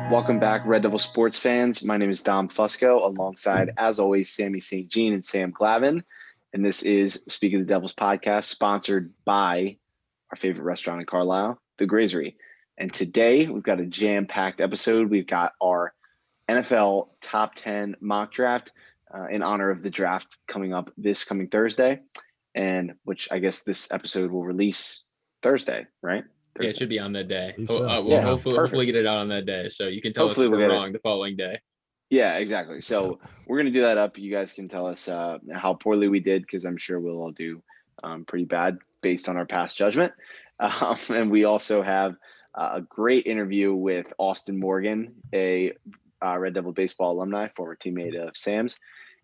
Welcome back, Red Devil sports fans. My name is Dom Fusco, alongside, as always, Sammy St. Jean and Sam Glavin. And this is Speak of the Devils podcast, sponsored by our favorite restaurant in Carlisle, The Grazery. And today we've got a jam-packed episode. We've got our NFL top 10 mock draft in honor of the draft coming up this coming Thursday, and which I guess this episode will release Thursday, right? Thursday. Yeah, it should be on that day. So. We'll hopefully get it out on that day, so you can tell Hopefully us if we're wrong the following day. Yeah, exactly. So we're going to do that up. You guys can tell us how poorly we did, because I'm sure we'll all do pretty bad based on our past judgment. And we also have a great interview with Austin Morgan, a Red Devil baseball alumni, former teammate of Sam's.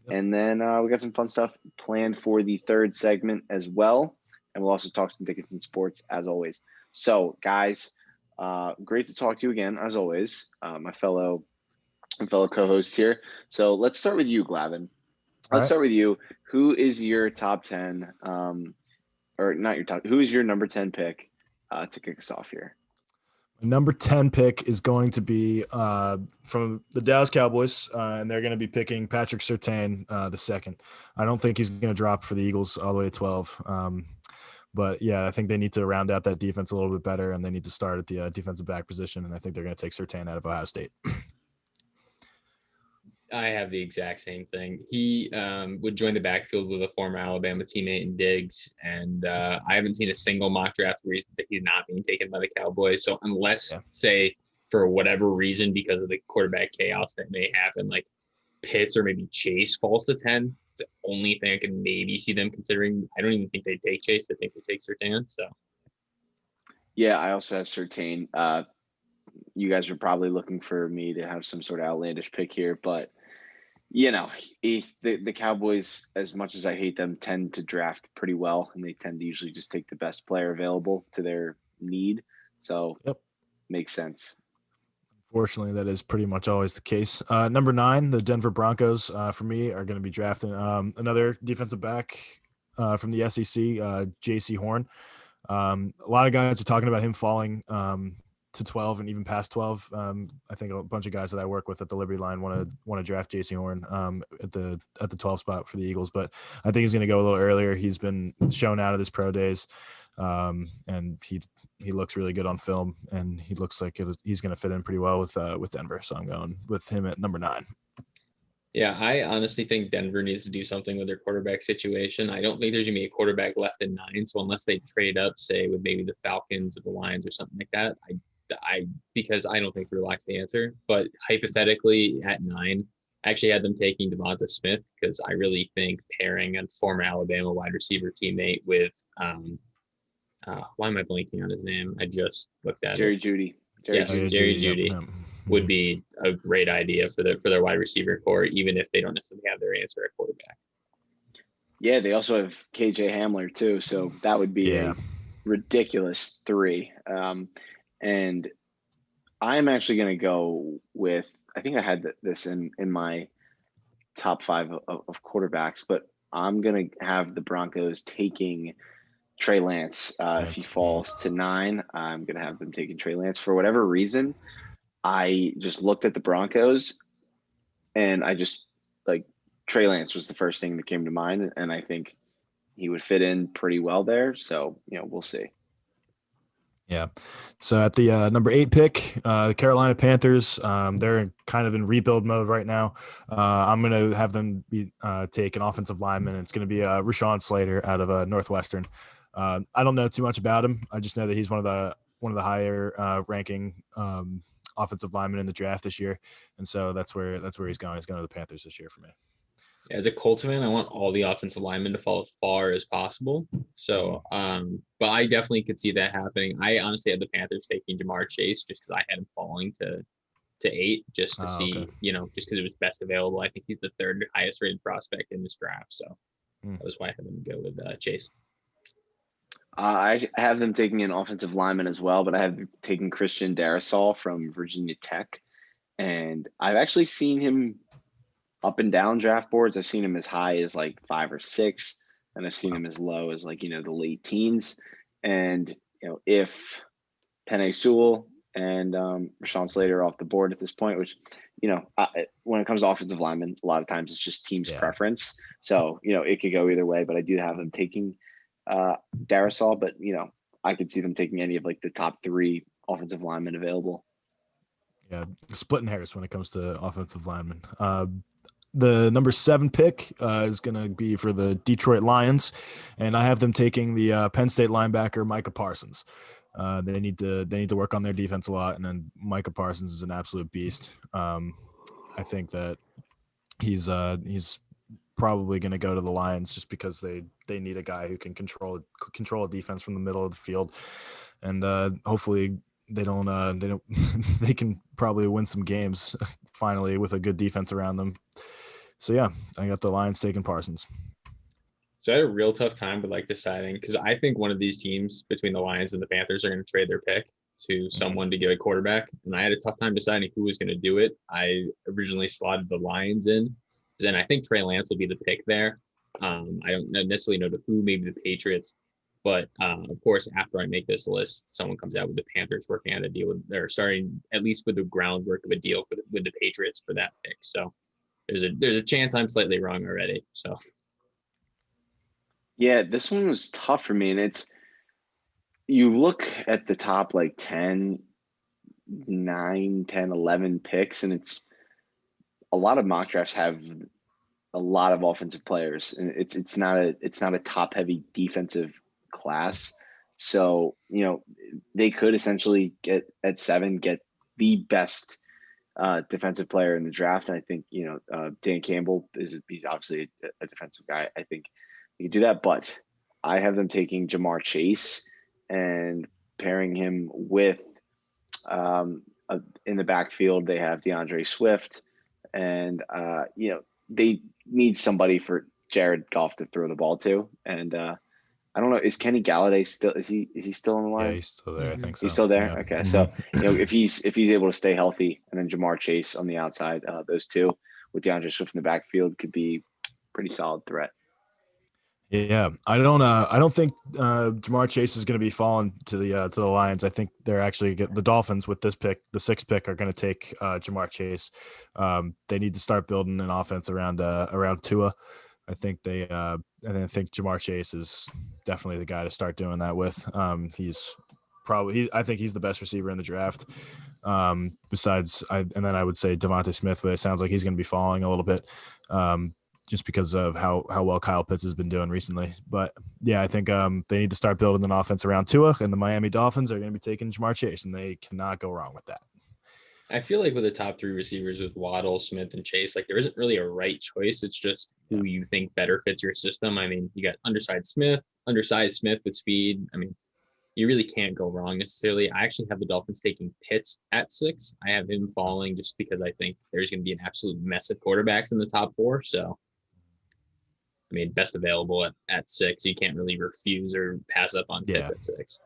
Yep. And then we got some fun stuff planned for the third segment as well. And we'll also talk some Dickinson sports as always. So guys, great to talk to you again, as always, my fellow co-host here. So let's start with you, Glavin. Let's start with you. Who is your top 10, or not your top, who is your number 10 pick to kick us off here? Number 10 pick is going to be from the Dallas Cowboys, and they're going to be picking Patrick Surtain the second. I don't think he's going to drop for the Eagles all the way to 12. But, yeah, I think they need to round out that defense a little bit better, and they need to start at the defensive back position, and I think they're going to take Surtain out of Ohio State. I have the exact same thing. He would join the backfield with a former Alabama teammate in Diggs, and I haven't seen a single mock draft where he's not being taken by the Cowboys. So unless, say, for whatever reason, because of the quarterback chaos that may happen, like Pitts or maybe Chase falls to 10, it's the only thing I can maybe see them considering. I don't even think they take Chase. I think they take Surtain. So, yeah, I also have Surtain. You guys are probably looking for me to have some sort of outlandish pick here, but you know, the Cowboys, as much as I hate them, tend to draft pretty well, and they tend to usually just take the best player available to their need. So, Makes sense. Unfortunately, that is pretty much always the case. Number 9, the Denver Broncos, for me, are going to be drafting another defensive back from the SEC, J.C. Horn. A lot of guys are talking about him falling to 12 and even past 12. I think a bunch of guys that I work with at the Liberty Line want to draft J.C. Horn at the 12 spot for the Eagles, but I think he's going to go a little earlier. He's been shown out of his pro days, and he looks really good on film, and he looks like he's going to fit in pretty well with Denver. So I'm going with him at number 9. Yeah, I honestly think Denver needs to do something with their quarterback situation. I don't think there's going to be a quarterback left in 9. So unless they trade up, say, with maybe the Falcons or the Lions or something like that, because I don't think Drew Lock's the answer. But hypothetically, at 9, I actually had them taking Devonta Smith, because I really think pairing a former Alabama wide receiver teammate with why am I blanking on his name? I just looked at Jerry it. Jeudy. Jerry Jeudy would be a great idea for their wide receiver core, even if they don't necessarily have their answer at quarterback. Yeah, they also have KJ Hamler too, so that would be a ridiculous 3. And I'm actually going to go with, I think I had this in my top 5 of quarterbacks, but I'm going to have the Broncos taking Trey Lance. If he falls to 9, I'm going to have them taking Trey Lance. For whatever reason, I just looked at the Broncos, and I just, like, Trey Lance was the first thing that came to mind, and I think he would fit in pretty well there. So, we'll see. Yeah. So at the number 8 pick, the Carolina Panthers, they're kind of in rebuild mode right now. I'm going to have them take an offensive lineman. It's going to be Rashawn Slater out of Northwestern. I don't know too much about him. I just know that he's one of the higher ranking offensive linemen in the draft this year, and so that's where he's going. He's going to the Panthers this year for me. As a Colts fan, I want all the offensive linemen to fall as far as possible. So, but I definitely could see that happening. I honestly had the Panthers taking Jamar Chase just because I had him falling to 8, just to see, just because it was best available. I think he's the 3rd highest rated prospect in this draft. So that was why I had them go with Chase. I have them taking an offensive lineman as well, but I have taken Christian Darrisaw from Virginia Tech. And I've actually seen him up and down draft boards. I've seen him as high as like 5 or 6, and I've seen him as low as the late teens. And if Penei Sewell and Rashawn Slater off the board at this point, which, when it comes to offensive linemen, a lot of times it's just team's preference. So, it could go either way, but I do have them taking Darrisaw, but, I could see them taking any of like the top 3 offensive linemen available. Yeah, splitting hairs when it comes to offensive linemen. The number 7 pick is going to be for the Detroit Lions, and I have them taking the Penn State linebacker Micah Parsons. They need to work on their defense a lot, and then Micah Parsons is an absolute beast. I think that he's probably going to go to the Lions just because they need a guy who can control a defense from the middle of the field, and hopefully they can probably win some games finally with a good defense around them. So yeah, I got the Lions taking Parsons. So I had a real tough time with deciding, because I think one of these teams between the Lions and the Panthers are going to trade their pick to someone to get a quarterback. And I had a tough time deciding who was going to do it. I originally slotted the Lions in, and I think Trey Lance will be the pick there. I don't necessarily know who, maybe the Patriots. But of course, after I make this list, someone comes out with the Panthers working out a deal with, they're starting at least with the groundwork of a deal with the Patriots for that pick. So there's a chance I'm slightly wrong already. So yeah, this one was tough for me, and you look at the top 10, 9, 10, 11 picks, and it's a lot of mock drafts have a lot of offensive players, and it's not a top heavy defensive class. So, they could essentially get at 7, get the best defensive player in the draft. And I think, Dan Campbell he's obviously a defensive guy. I think he could do that, but I have them taking Jamar Chase and pairing him with in the backfield. They have DeAndre Swift, and they need somebody for Jared Goff to throw the ball to. And I don't know, is Kenny Galladay still? Is he still on the line? Yeah, he's still there. I think so. He's still there. Yeah. Okay, so if he's able to stay healthy, and then Jamar Chase on the outside, those two with DeAndre Swift in the backfield could be pretty solid threat. Yeah, I don't think Jamar Chase is going to be falling to the Lions. I think they're actually the Dolphins with this pick, the 6th pick, are going to take Jamar Chase. They need to start building an offense around Tua. I think I think Jamar Chase is definitely the guy to start doing that with. I think he's the best receiver in the draft. And then I would say Devontae Smith, but it sounds like he's going to be falling a little bit. Just because of how well Kyle Pitts has been doing recently. But yeah, I think they need to start building an offense around Tua, and the Miami Dolphins are going to be taking Jamar Chase, and they cannot go wrong with that. I feel like with the top 3 receivers with Waddle, Smith, and Chase, there isn't really a right choice. It's just who you think better fits your system. I mean, you got undersized Smith with speed. I mean, you really can't go wrong necessarily. I actually have the Dolphins taking Pitts at 6. I have him falling just because I think there's going to be an absolute mess of quarterbacks in the top 4. So, I mean, best available at 6. You can't really refuse or pass up on Pitts at 6.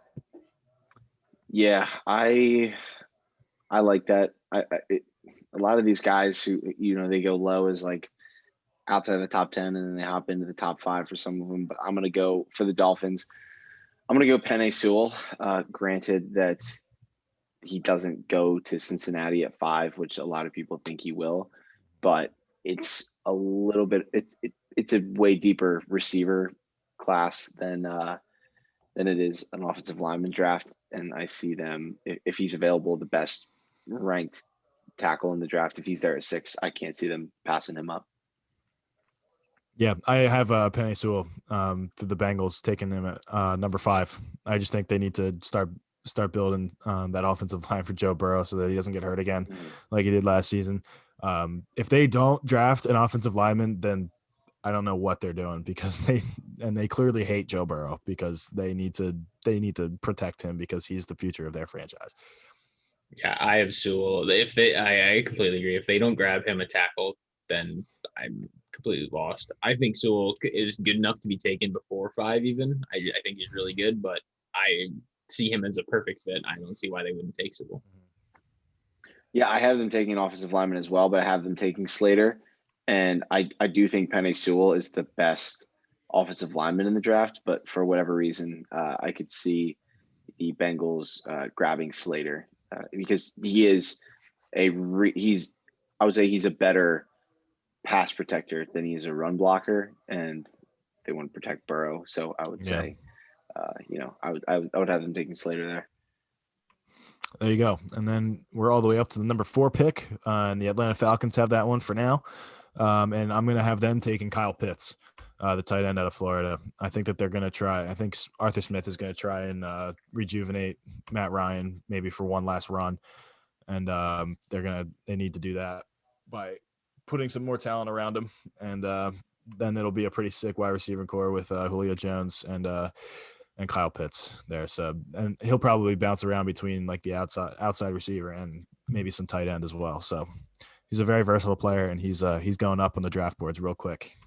Yeah, I like that. A lot of these guys who, they go low as outside of the top 10, and then they hop into the top 5 for some of them. But I'm going to go for the Dolphins. I'm going to go Penei Sewell. Granted that he doesn't go to Cincinnati at 5, which a lot of people think he will, but it's a little bit, it's a way deeper receiver class than it is an offensive lineman draft. And I see them, if he's available, the best ranked tackle in the draft. If he's there at 6, I can't see them passing him up. Yeah, I have Penei Sewell for the Bengals, taking him at number 5. I just think they need to start building that offensive line for Joe Burrow so that he doesn't get hurt again like he did last season. If they don't draft an offensive lineman, then I don't know what they're doing, because they clearly hate Joe Burrow, because they need to protect him because he's the future of their franchise. Yeah, I have Sewell. I completely agree. If they don't grab him a tackle, then I'm completely lost. I think Sewell is good enough to be taken before 5 even. I think he's really good, but I see him as a perfect fit. I don't see why they wouldn't take Sewell. Yeah, I have them taking an offensive lineman as well, but I have them taking Slater. And I do think Penei Sewell is the best offensive lineman in the draft, but for whatever reason, I could see the Bengals grabbing Slater because he is I would say he's a better pass protector than he is a run blocker, and they want to protect Burrow. So I would say, I would have them taking Slater there. There you go. And then we're all the way up to the number 4 pick, and the Atlanta Falcons have that one for now. And I'm going to have them taking Kyle Pitts, the tight end out of Florida. I think that they're going to try. I think Arthur Smith is going to try and rejuvenate Matt Ryan maybe for one last run. And they need to do that by putting some more talent around him. And then it'll be a pretty sick wide receiver core with Julio Jones and Kyle Pitts there. So, and he'll probably bounce around between like the outside receiver and maybe some tight end as well. So he's a very versatile player, and he's going up on the draft boards real quick.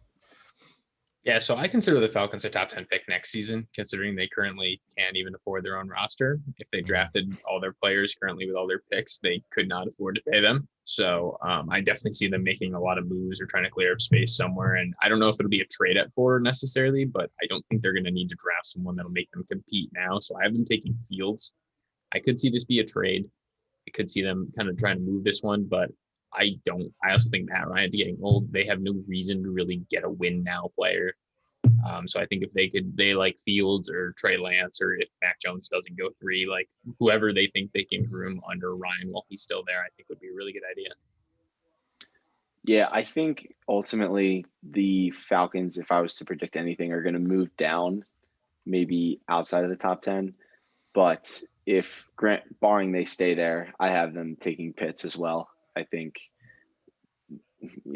Yeah, so I consider the Falcons a top 10 pick next season, considering they currently can't even afford their own roster. If they drafted all their players currently with all their picks, they could not afford to pay them. So I definitely see them making a lot of moves or trying to clear up space somewhere. And I don't know if it'll be a trade at 4 necessarily, but I don't think they're going to need to draft someone that'll make them compete now. So I have them taking Fields. I could see this be a trade. I could see them kind of trying to move this one, but I also think Matt Ryan's getting old. They have no reason to really get a win now player. So I think if they like Fields or Trey Lance, or if Mac Jones doesn't go 3, like whoever they think they can groom under Ryan while he's still there, I think would be a really good idea. Yeah, I think ultimately the Falcons, if I was to predict anything, are going to move down, maybe outside of the top 10. But if barring they stay there, I have them taking Pitts as well. I think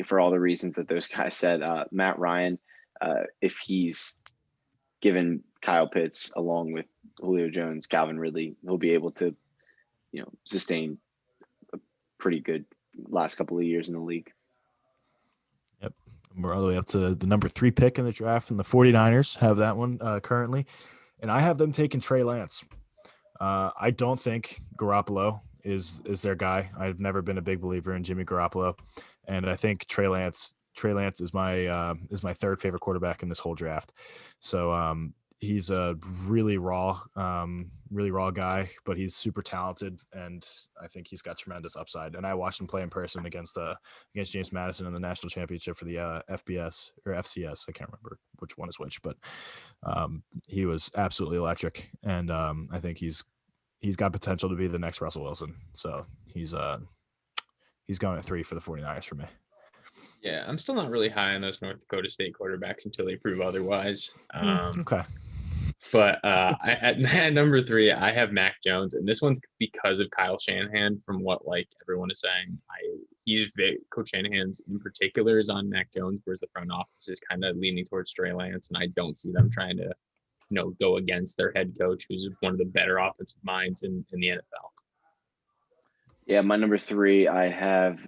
for all the reasons that those guys said, Matt Ryan, if he's given Kyle Pitts along with Julio Jones, Calvin Ridley, he'll be able to, sustain a pretty good last couple of years in the league. Yep. We're all the way up to the number 3 pick in the draft, and the 49ers have that one currently. And I have them taking Trey Lance. I don't think Garoppolo is their guy. I've never been a big believer in Jimmy Garoppolo, and I think Trey Lance is my 3rd favorite quarterback in this whole draft. So he's a really raw guy, but he's super talented, and I think he's got tremendous upside. And I watched him play in person against James Madison in the national championship for the FBS or FCS. I can't remember which one is which, but he was absolutely electric, and I think he's got potential to be the next Russell Wilson. So he's going at 3 for the 49ers for me. Yeah, I'm still not really high on those North Dakota State quarterbacks until they prove otherwise. Okay. But at number 3, I have Mac Jones, and this one's because of Kyle Shanahan. From what like everyone is saying, Coach Shanahan's in particular is on Mac Jones, whereas the front office is kind of leaning towards Trey Lance, and I don't see them trying to, go against their head coach, who's one of the better offensive minds in the NFL. Yeah, my number 3, I have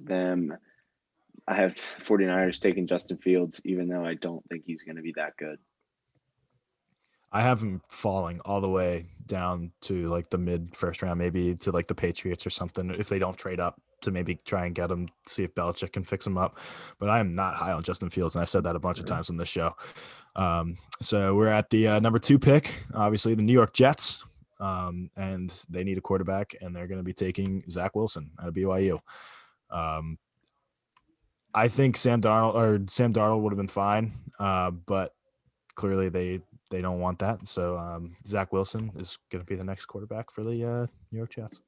49ers taking Justin Fields, even though I don't think he's going to be that good. I have him falling all the way down to like the mid first round, maybe to like the Patriots or something, if they don't trade up to maybe try and get him, see if Belichick can fix him up. But I am not high on Justin Fields, and I've said that a bunch of times on this show. So we're at the number 2 pick, obviously the New York Jets, and they need a quarterback, and they're going to be taking Zach Wilson out of BYU. I think Sam Darnold would have been fine, but clearly they don't want that. So Zach Wilson is going to be the next quarterback for the New York Jets.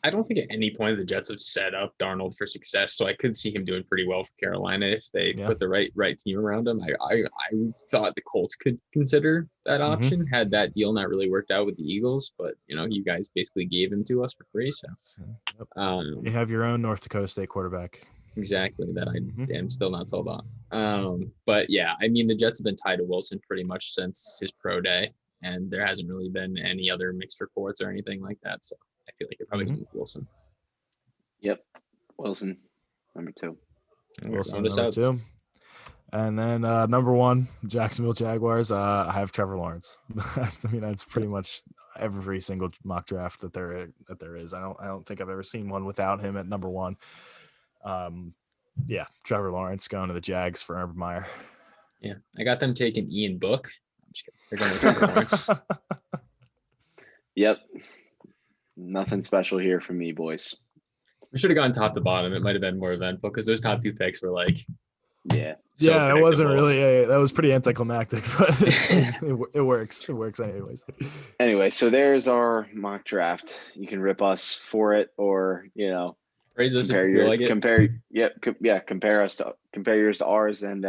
I don't think at any point the Jets have set up Darnold for success, so I could see him doing pretty well for Carolina if they put the right team around him. I thought the Colts could consider that option had that deal not really worked out with the Eagles, but you guys basically gave him to us for free. So you have your own North Dakota State quarterback. Exactly, that I am still not sold on. But yeah, I mean the Jets have been tied to Wilson pretty much since his pro day, and there hasn't really been any other mixed reports or anything like that. So I feel like they're probably going to Wilson. Yep, Wilson, number 2. Wilson, number 2. And then number 1, Jacksonville Jaguars. I have Trevor Lawrence. I mean, that's pretty much every single mock draft that there is. I don't think I've ever seen one without him at number 1. Yeah, Trevor Lawrence going to the Jags for Urban Meyer. Yeah, I got them taking Ian Book. I'm just kidding. They're going with Trevor Lawrence. Yep. Nothing special here from me, boys. We should have gone top to bottom. It might have been more eventful because those top 2 picks were like, yeah, so yeah, it wasn't predictable. really. That was pretty anticlimactic, but it works. It works anyways. Anyway, so there's our mock draft. You can rip us for it, or Praise us if compare you feel your like it. compare yours to ours, and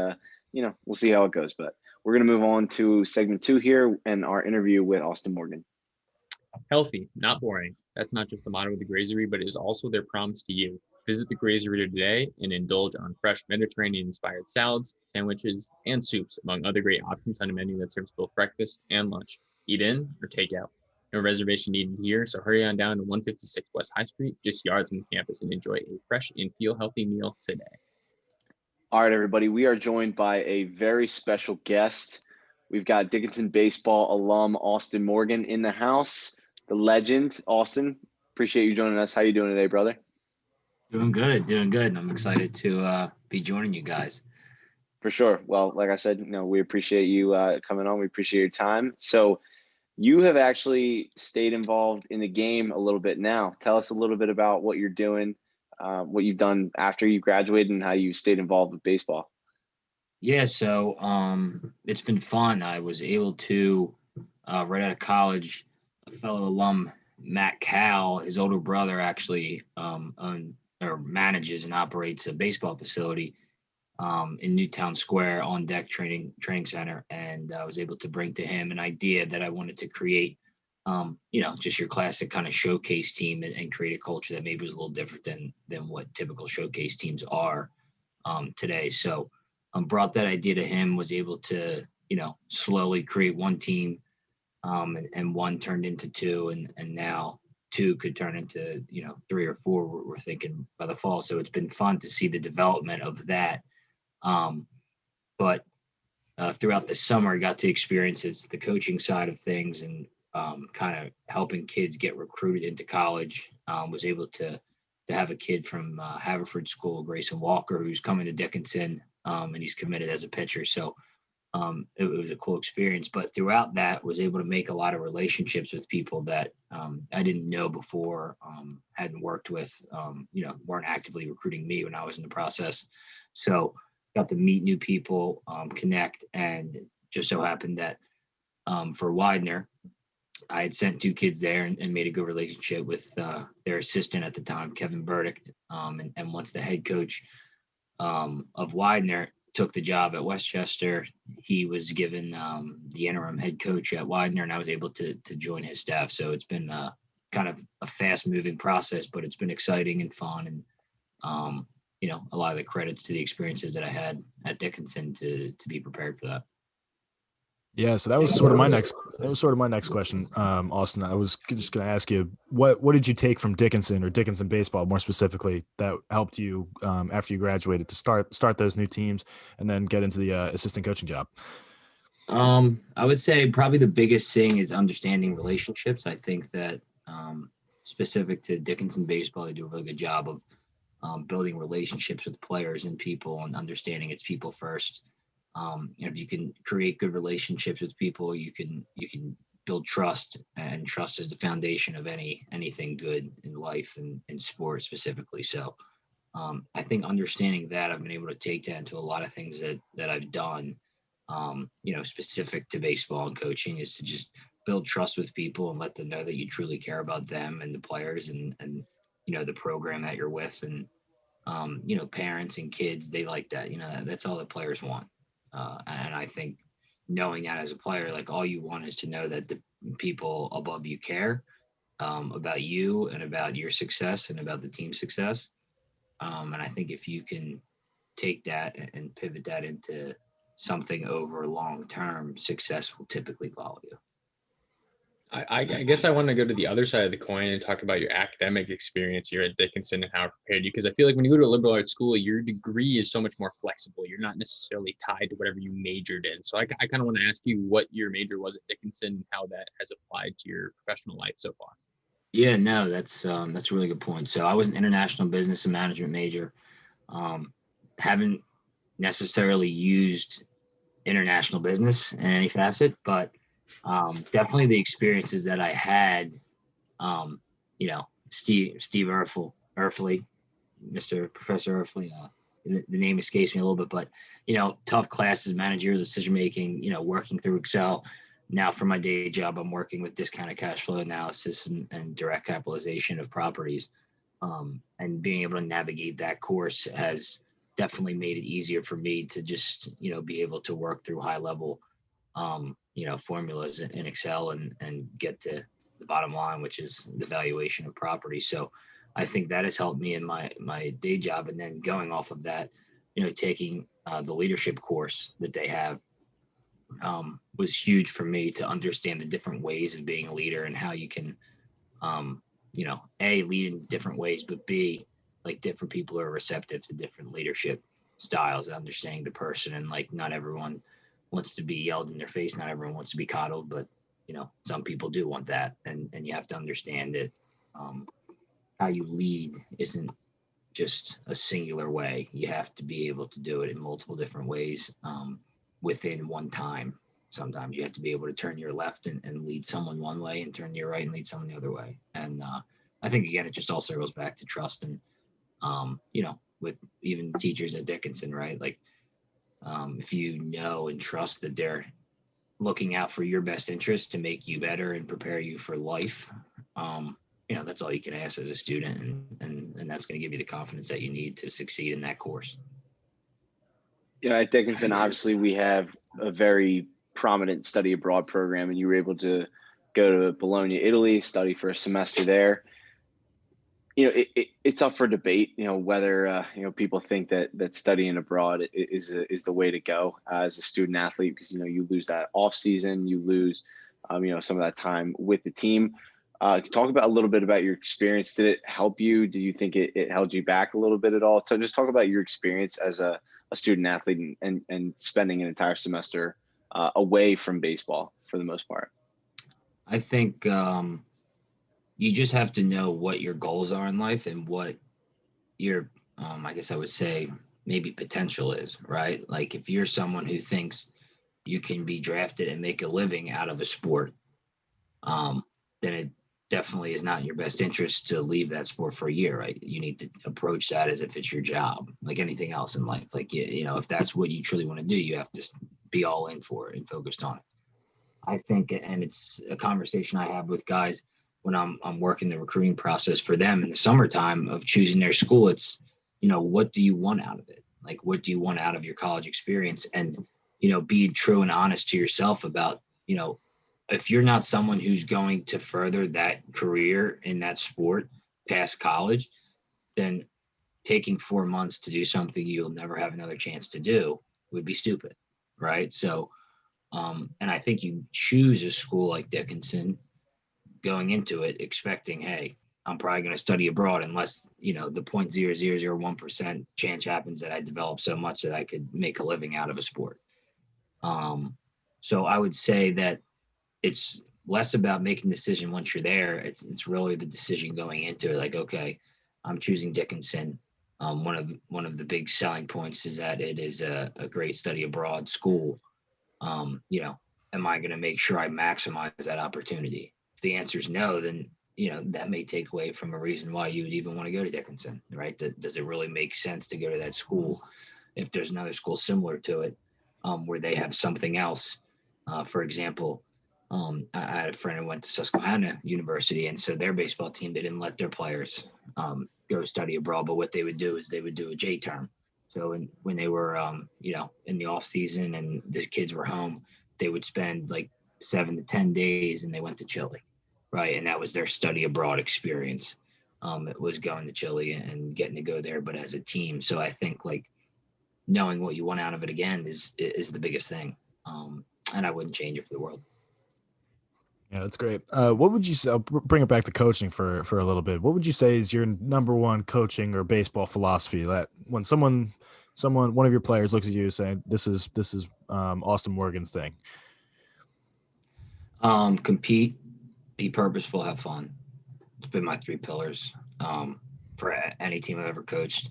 we'll see how it goes. But we're gonna move on to segment 2 here and our interview with Austin Morgan. Healthy, not boring. That's not just the motto of the Grazery, but it is also their promise to you. Visit the Grazery today and indulge on fresh Mediterranean-inspired salads, sandwiches, and soups, among other great options on a menu that serves both breakfast and lunch. Eat in or take out. No reservation needed here, so hurry on down to 156 West High Street, just yards from the campus, and enjoy a fresh and feel healthy meal today. All right, everybody. We are joined by a very special guest. We've got Dickinson baseball alum Austin Morgan in the house. The legend, Austin. Appreciate you joining us. How you doing today, brother? Doing good. I'm excited to be joining you guys. For sure. Well, like I said, we appreciate you coming on. We appreciate your time. So you have actually stayed involved in the game a little bit now. Tell us a little bit about what you're doing, what you've done after you graduated, and how you stayed involved with baseball. Yeah, so it's been fun. I was able to, right out of college, a fellow alum, Matt Cal, his older brother actually manages and operates a baseball facility in Newtown Square on deck training center. And I was able to bring to him an idea that I wanted to create, just your classic kind of showcase team and create a culture that maybe was a little different than what typical showcase teams are today. So brought that idea to him, was able to, slowly create one team and one turned into two. And now 2 could turn into, 3 or 4, we're thinking by the fall. So it's been fun to see the development of that. But throughout the summer, I got to experience the coaching side of things and kind of helping kids get recruited into college. Was able to have a kid from Haverford School, Grayson Walker, who's coming to Dickinson, and he's committed as a pitcher. So it was a cool experience. But throughout that, was able to make a lot of relationships with people that I didn't know before, hadn't worked with, weren't actively recruiting me when I was in the process. So got to meet new people, connect, and just so happened that for Widener, I had sent 2 kids there and made a good relationship with their assistant at the time, Kevin Burdick. And once the head coach of Widener took the job at Westchester, he was given the interim head coach at Widener, and I was able to join his staff. So it's been kind of a fast moving process, but it's been exciting and fun. And, a lot of the credits to the experiences that I had at Dickinson to be prepared for that. Yeah, so that was sort of my next question, Austin. I was just going to ask you, what did you take from Dickinson or Dickinson baseball more specifically that helped you after you graduated to start those new teams and then get into the assistant coaching job? I would say probably the biggest thing is understanding relationships. I think that specific to Dickinson baseball, they do a really good job of building relationships with players and people and understanding it's people first. If you can create good relationships with people, you can build trust, and trust is the foundation of anything good in life and in sport specifically. So I think understanding that, I've been able to take that into a lot of things that I've done, specific to baseball and coaching, is to just build trust with people and let them know that you truly care about them and the players and the program that you're with. And parents and kids, they like that. That's all the players want. And I think knowing that as a player, like, all you want is to know that the people above you care about you and about your success and about the team's success. And I think if you can take that and pivot that into something over long term, success will typically follow you. I guess I want to go to the other side of the coin and talk about your academic experience here at Dickinson and how it prepared you. Because I feel like when you go to a liberal arts school, your degree is so much more flexible. You're not necessarily tied to whatever you majored in. So I kind of want to ask you what your major was at Dickinson and how that has applied to your professional life so far. Yeah, no, that's a really good point. So I was an international business and management major. Haven't necessarily used international business in any facet, but definitely the experiences that I had, Steve Erfley, Mr. Professor Erfley. The name escapes me a little bit, but tough classes, managerial decision making. Working through Excel. Now for my day job, I'm working with discounted cash flow analysis and direct capitalization of properties. And being able to navigate that course has definitely made it easier for me to just, be able to work through high level, formulas in Excel and get to the bottom line, which is the valuation of property. So I think that has helped me in my day job. And then going off of that, taking the leadership course that they have was huge for me to understand the different ways of being a leader and how you can, A, lead in different ways, but B, like different people are receptive to different leadership styles, understanding the person. And like, not everyone wants to be yelled in their face. Not everyone wants to be coddled, but some people do want that. And you have to understand that how you lead isn't just a singular way. You have to be able to do it in multiple different ways within one time. Sometimes you have to be able to turn your left and lead someone one way and turn your right and lead someone the other way. And I think, again, it just all circles back to trust. And, with even teachers at Dickinson, right? Like if you know and trust that they're looking out for your best interest to make you better and prepare you for life, that's all you can ask as a student. And that's going to give you the confidence that you need to succeed in that course. Yeah, at Dickinson, obviously we have a very prominent study abroad program, and you were able to go to Bologna, Italy, study for a semester there. It's up for debate, whether people think that studying abroad is the way to go as a student athlete, because you lose that off season, you lose some of that time with the team. Talk about a little bit about your experience. Did it help you? Do you think it held you back a little bit at all? So just talk about your experience as a student athlete and spending an entire semester away from baseball for the most part. I think you just have to know what your goals are in life and what your, I guess I would say, maybe potential is, right? Like if you're someone who thinks you can be drafted and make a living out of a sport, then it definitely is not in your best interest to leave that sport for a year, right? You need to approach that as if it's your job, like anything else in life. Like, if that's what you truly want to do, you have to be all in for it and focused on it. I think, and it's a conversation I have with guys when I'm working the recruiting process for them in the summertime of choosing their school. It's, what do you want out of it? Like, what do you want out of your college experience? And, be true and honest to yourself about, if you're not someone who's going to further that career in that sport past college, then taking 4 months to do something you'll never have another chance to do would be stupid. Right. So, and I think you choose a school like Dickinson going into it expecting, hey, I'm probably going to study abroad unless, the 0.0001% chance happens that I develop so much that I could make a living out of a sport. So I would say that it's less about making the decision once you're there. It's really the decision going into it. Like, okay, I'm choosing Dickinson. One of the big selling points is that it is a great study abroad school. Am I going to make sure I maximize that opportunity? If the answer is no, then, that may take away from a reason why you would even want to go to Dickinson, right? Does it really make sense to go to that school if there's another school similar to it where they have something else? For example, I had a friend who went to Susquehanna University, and so their baseball team, they didn't let their players go study abroad, but what they would do is they would do a J term. So when they were, in the off season and the kids were home, they would spend like 7 to 10 days and they went to Chile, right? And that was their study abroad experience. It was going to Chile and getting to go there, but as a team. So I think like knowing what you want out of it again is the biggest thing. And I wouldn't change it for the world. Yeah, that's great. What would you say? I'll bring it back to coaching for a little bit. What would you say is your number one coaching or baseball philosophy that when someone, one of your players looks at you saying, this is Austin Morgan's thing? Compete, be purposeful, have fun. It's been my 3 pillars for any team I've ever coached.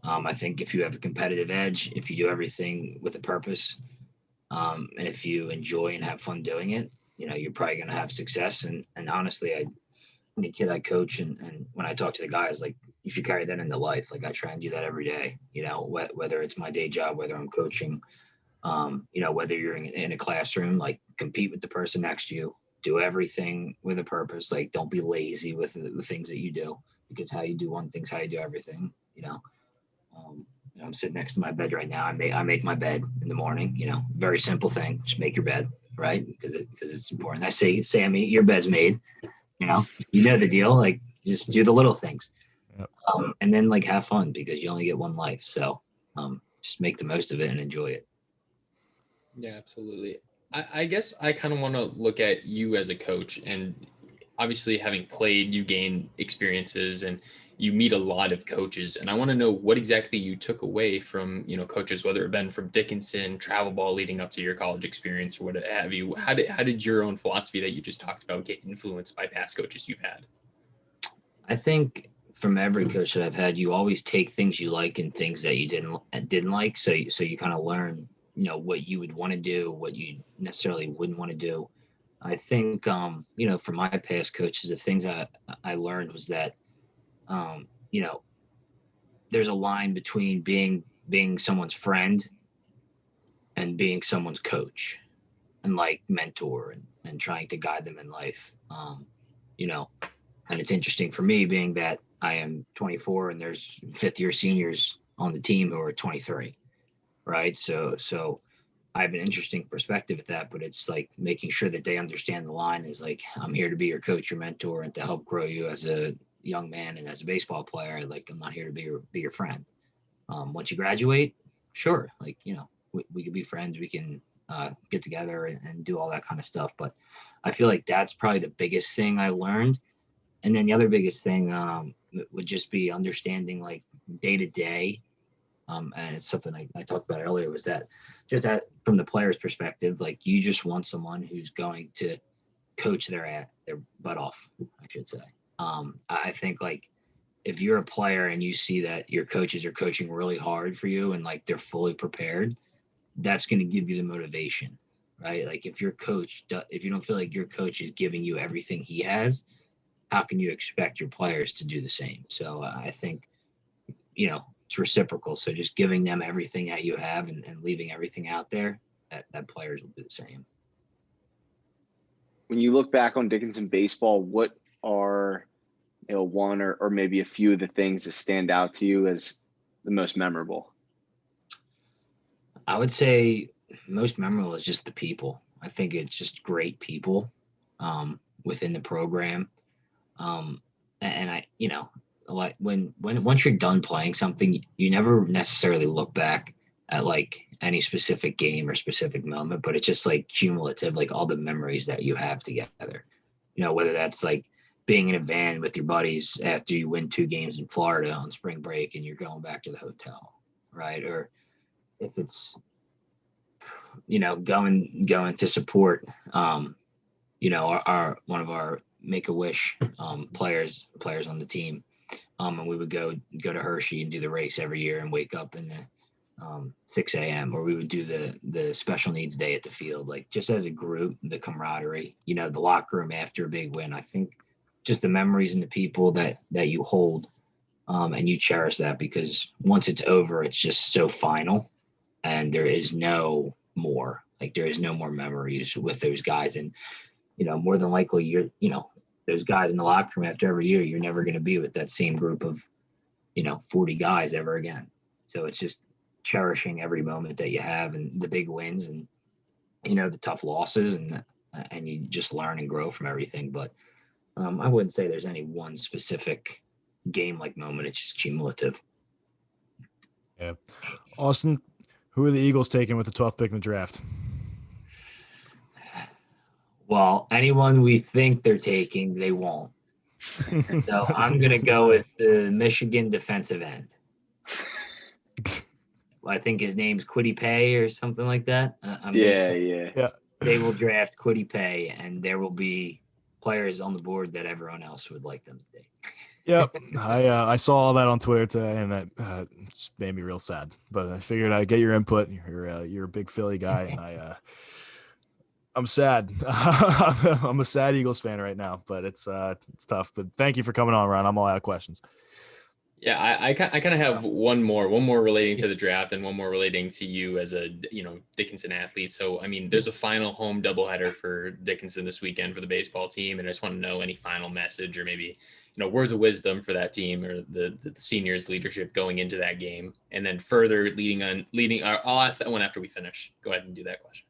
I think if you have a competitive edge, if you do everything with a purpose, and if you enjoy and have fun doing it, you're probably going to have success. And honestly, any kid I coach, and when I talk to the guys, like, you should carry that into life. Like, I try and do that every day, whether it's my day job, whether I'm coaching, whether you're in a classroom, like, compete with the person next to you, do everything with a purpose. Like, don't be lazy with the things that you do, because how you do one thing's how you do everything. I'm sitting next to my bed right now. I make my bed in the morning, very simple thing. Just make your bed, right? Because it's important. I say, Sammy, your bed's made, you know the deal. Like, just do the little things. Yep. And then, like, have fun, because you only get one life. So just make the most of it and enjoy it. Yeah, absolutely. I guess I kind of want to look at you as a coach, and obviously having played, you gain experiences and you meet a lot of coaches. And I want to know what exactly you took away from, coaches, whether it been from Dickinson, travel ball leading up to your college experience or what have you. How did your own philosophy that you just talked about get influenced by past coaches you've had? I think from every coach that I've had, you always take things you like and things that you didn't like. So you kind of learn, what you would want to do, what you necessarily wouldn't want to do. I think, from my past coaches, the things I learned was that, there's a line between being someone's friend and being someone's coach and, like, mentor and trying to guide them in life. And it's interesting for me, being that I am 24 and there's fifth year seniors on the team who are 23. Right. So I have an interesting perspective at that, but it's like making sure that they understand the line is like, I'm here to be your coach, your mentor, and to help grow you as a young man and as a baseball player. Like, I'm not here to be your friend. Once you graduate, sure. Like, we could be friends. We can get together and do all that kind of stuff. But I feel like that's probably the biggest thing I learned. And then the other biggest thing would just be understanding, like, day to day. And it's something I talked about earlier, was that just that from the player's perspective, like, you just want someone who's going to coach their butt off, I should say. I think, like, if you're a player and you see that your coaches are coaching really hard for you and, like, they're fully prepared, that's going to give you the motivation, right? Like, if you don't feel like your coach is giving you everything he has, how can you expect your players to do the same? So I think, it's reciprocal. So just giving them everything that you have and leaving everything out there, that players will do the same. When you look back on Dickinson baseball, what are, one or maybe a few of the things that stand out to you as the most memorable? I would say most memorable is just the people. I think it's just great people within the program. And I, like, when once you're done playing something, you never necessarily look back at, like, any specific game or specific moment, but it's just, like, cumulative, like, all the memories that you have together, whether that's, like, being in a van with your buddies after you win 2 games in Florida on spring break and you're going back to the hotel, right? Or if it's, going to support, our one of our Make-A-Wish players on the team. And we would go to Hershey and do the race every year and wake up in the 6 a.m. or we would do the special needs day at the field, like, just as a group, the camaraderie, the locker room after a big win. I think just the memories and the people that you hold and you cherish that, because once it's over, it's just so final and there is no more, like, there is no more memories with those guys. And, more than likely you're, those guys in the locker room after every year, you're never going to be with that same group of, 40 guys ever again. So it's just cherishing every moment that you have and the big wins and, the tough losses and you just learn and grow from everything. But I wouldn't say there's any one specific game-like moment. It's just cumulative. Yeah. Austin, who are the Eagles taking with the 12th pick in the draft? Well, anyone we think they're taking, they won't. So I'm going to go with the Michigan defensive end. I think his name's Kwity Paye or something like that. Yeah. They will draft Kwity Paye, and there will be players on the board that everyone else would like them to take. Yep. I saw all that on Twitter today, and that just made me real sad. But I figured I'd get your input. You're a big Philly guy, and I'm sad. I'm a sad Eagles fan right now, but it's tough. But thank you for coming on, Ron. I'm all out of questions. Yeah, I kind of have one more relating to the draft and one more relating to you as a Dickinson athlete. So I mean, there's a final home doubleheader for Dickinson this weekend for the baseball team, and I just want to know any final message or maybe words of wisdom for that team or the seniors leadership going into that game, and then further leading. I'll ask that one after we finish. Go ahead and do that question.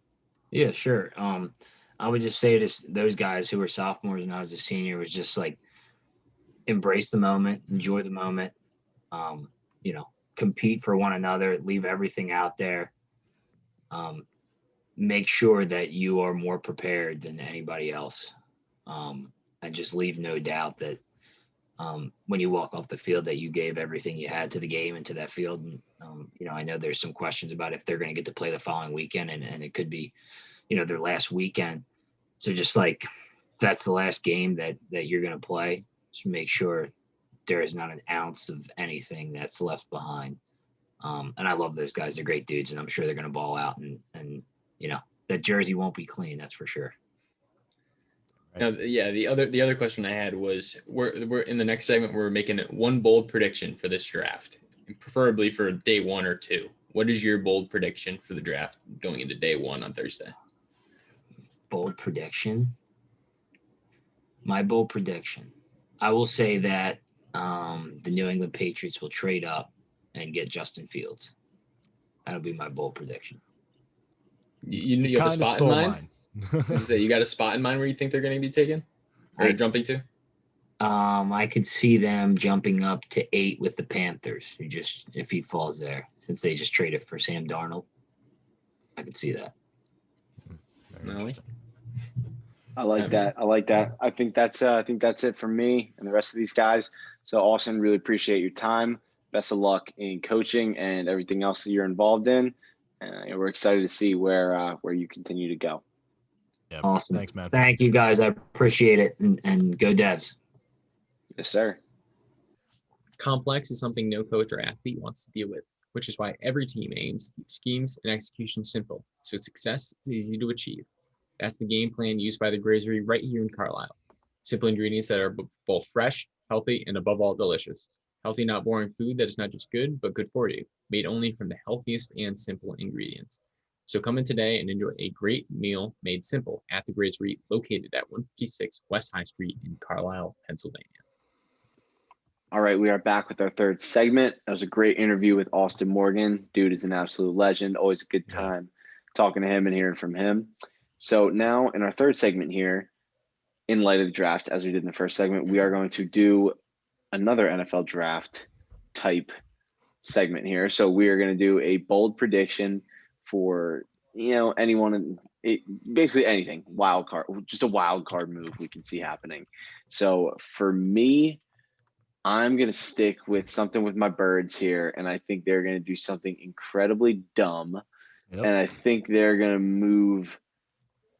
Yeah, sure. I would just say to those guys who were sophomores and I was a senior was just like embrace the moment, enjoy the moment, compete for one another, leave everything out there. Make sure that you are more prepared than anybody else. And just leave no doubt that when you walk off the field that you gave everything you had to the game and to that field. And, I know there's some questions about if they're going to get to play the following weekend and it could be, their last weekend. So just like that's the last game that you're going to play, just make sure there is not an ounce of anything that's left behind. And I love those guys. They're great dudes, and I'm sure they're going to ball out and that jersey won't be clean. That's for sure. Now, yeah, the other question I had was we're in the next segment, we're making one bold prediction for this draft, preferably for day 1 or 2. What is your bold prediction for the draft going into day 1 on Thursday? Bold prediction. My bold prediction. I will say that the New England Patriots will trade up and get Justin Fields. That'll be my bold prediction. You have a spot in mind? You got a spot in mind where you think they're going to be taken or jumping to? I could see them jumping up to 8 with the Panthers, if he falls there, since they just traded for Sam Darnold. I could see that. No. I like that. I think that's it for me and the rest of these guys. So Austin, really appreciate your time. Best of luck in coaching and everything else that you're involved in. And we're excited to see where you continue to go. Yeah, awesome. Thanks, man. Thank you, guys. I appreciate it. And go Devs. Yes, sir. Complex is something no coach or athlete wants to deal with, which is why every team aims to keep schemes and execution simple, so success is easy to achieve. That's the game plan used by the Grazery right here in Carlisle. Simple ingredients that are both fresh, healthy, and above all, delicious. Healthy, not boring food that is not just good, but good for you, made only from the healthiest and simple ingredients. So come in today and enjoy a great meal made simple at the Grazery, located at 156 West High Street in Carlisle, Pennsylvania. All right, we are back with our third segment. That was a great interview with Austin Morgan. Dude is an absolute legend. Always a good time talking to him and hearing from him. So now in our third segment here, in light of the draft, as we did in the first segment, we are going to do another NFL draft type segment here. So we are going to do a bold prediction for, anyone, basically anything, wild card, just a wild card move we can see happening. So for me, I'm going to stick with something with my birds here, and I think they're going to do something incredibly dumb. Yep. And I think they're going to move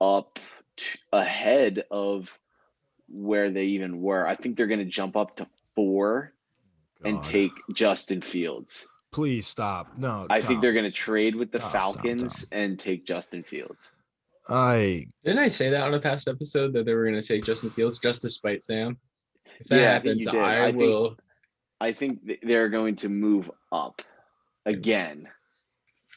up ahead of where they even were. I think they're going to jump up to 4 and take Justin Fields. Please stop. No, I think they're going to trade with the Falcons and take Justin Fields. Didn't I say that on a past episode that they were going to take Justin Fields just to spite Sam? If that happens, I will. I think they're going to move up again.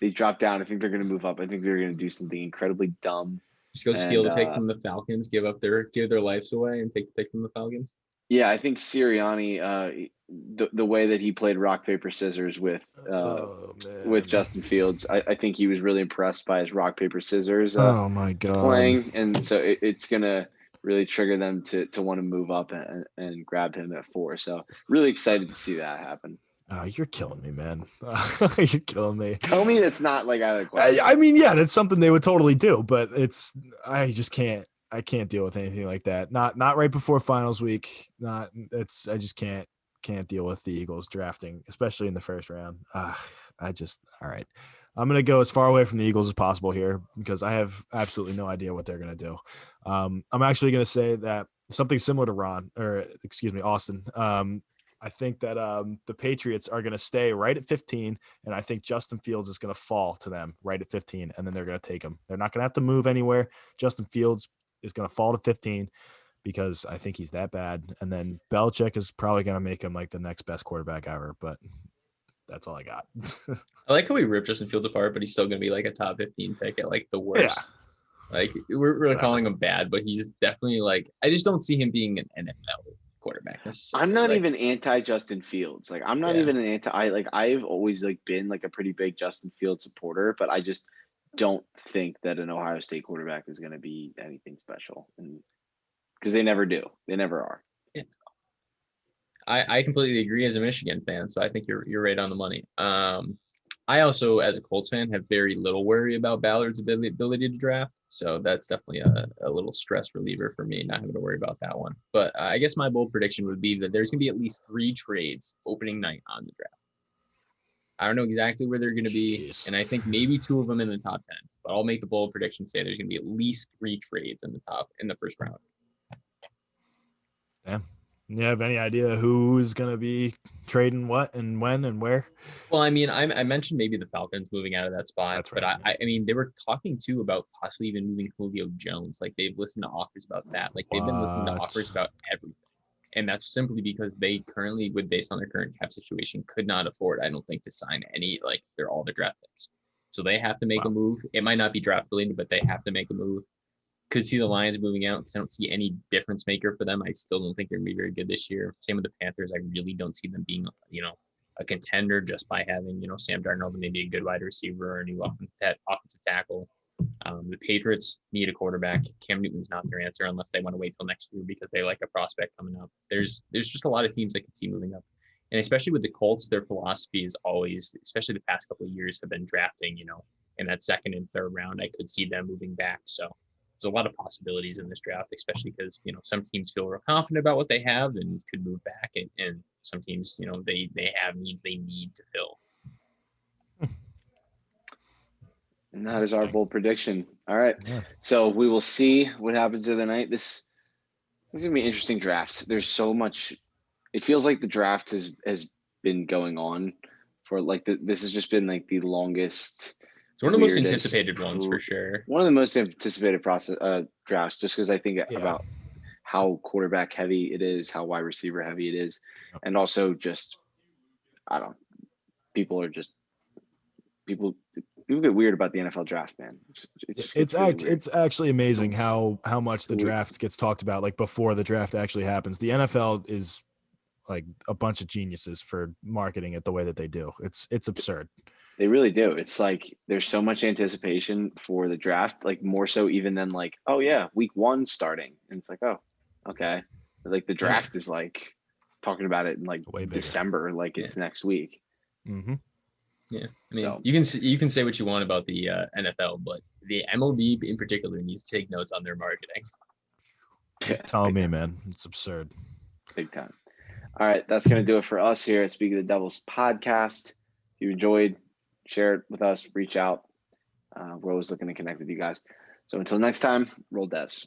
They dropped down. I think they're going to move up. I think they're going to do something incredibly dumb. Just go steal the pick from the Falcons, give their lives away, and take the pick from the Falcons. Yeah, I think Sirianni, the way that he played rock paper scissors with Justin Fields, I think he was really impressed by his rock paper scissors. Oh my God, playing, and so it's gonna really trigger them to want to move up and grab him at 4. So really excited to see that happen. Oh, you're killing me, man. You're killing me. Tell me that's not like out of the question. I mean, yeah, that's something they would totally do, but I just can't. I can't deal with anything like that. Not right before finals week. I just can't deal with the Eagles drafting, especially in the first round. All right. I'm going to go as far away from the Eagles as possible here because I have absolutely no idea what they're going to do. I'm actually going to say that something similar to Austin. I think that the Patriots are going to stay right at 15, and I think Justin Fields is going to fall to them right at 15, and then they're going to take him. They're not going to have to move anywhere. Justin Fields is going to fall to 15 because I think he's that bad, and then Belichick is probably going to make him like the next best quarterback ever, but that's all I got. I like how we ripped Justin Fields apart, but he's still going to be like a top 15 pick at like the worst. Yeah. Like we're calling him bad, but he's definitely like, I just don't see him being an NFL quarterback necessarily. I'm not like, even anti Justin Fields. Like I'm not even an anti. I've always like been like a pretty big Justin Fields supporter, but I just don't think that an Ohio State quarterback is going to be anything special, and because they never do, they never are. Yeah. I completely agree as a Michigan fan, so I think you're right on the money. I also, as a Colts fan, have very little worry about Ballard's ability to draft. So that's definitely a little stress reliever for me, not having to worry about that one. But I guess my bold prediction would be that there's going to be at least 3 trades opening night on the draft. I don't know exactly where they're going to be, and I think maybe 2 of them in the top 10. But I'll make the bold prediction say there's going to be at least 3 trades in the first round. Damn. You have any idea who's going to be trading what and when and where? Well, I mean, I mentioned maybe the Falcons moving out of that spot. That's right. But I mean, they were talking too about possibly even moving Julio Jones. Like they've listened to offers about that. Like they've been listening to offers about everything. And that's simply because they currently, based on their current cap situation, could not afford, I don't think, to sign any, like they're all the draft picks. So they have to make a move. It might not be draft related, but they have to make a move. Could see the Lions moving out because I don't see any difference maker for them. I still don't think they're going to be very good this year. Same with the Panthers. I really don't see them being, a contender just by having, Sam Darnold and maybe a good wide receiver or a new offensive tackle. The Patriots need a quarterback. Cam Newton's not their answer unless they want to wait till next year because they like a prospect coming up. There's just a lot of teams I can see moving up. And especially with the Colts, their philosophy is always, especially the past couple of years, have been drafting, in that second and third round. I could see them moving back. So there's a lot of possibilities in this draft, especially because, some teams feel real confident about what they have and could move back. And some teams, they have needs they need to fill. And that is our bold prediction. All right. Yeah. So we will see what happens the other night. This is going to be an interesting draft. There's so much. It feels like the draft has been going on for like this has just been like the longest. It's one of the most anticipated ones for sure. One of the most anticipated drafts, just because I think about how quarterback heavy it is, how wide receiver heavy it is, and also just people get weird about the NFL draft, man. It's actually amazing how much the draft gets talked about like before the draft actually happens. The NFL is like a bunch of geniuses for marketing it the way that they do. It's absurd. They really do. It's like there's so much anticipation for the draft, like more so even than like, oh yeah, week 1 starting. And it's like, oh, okay. Like the draft is like talking about it in like December, like it's next week. Mm-hmm. Yeah, I mean, you can say what you want about the NFL, but the MLB in particular needs to take notes on their marketing. Tell me, man, it's absurd. Big time. All right, that's gonna do it for us here at Speak of the Devils podcast. If you enjoyed, share it with us. Reach out. We're always looking to connect with you guys. So until next time, roll Devs.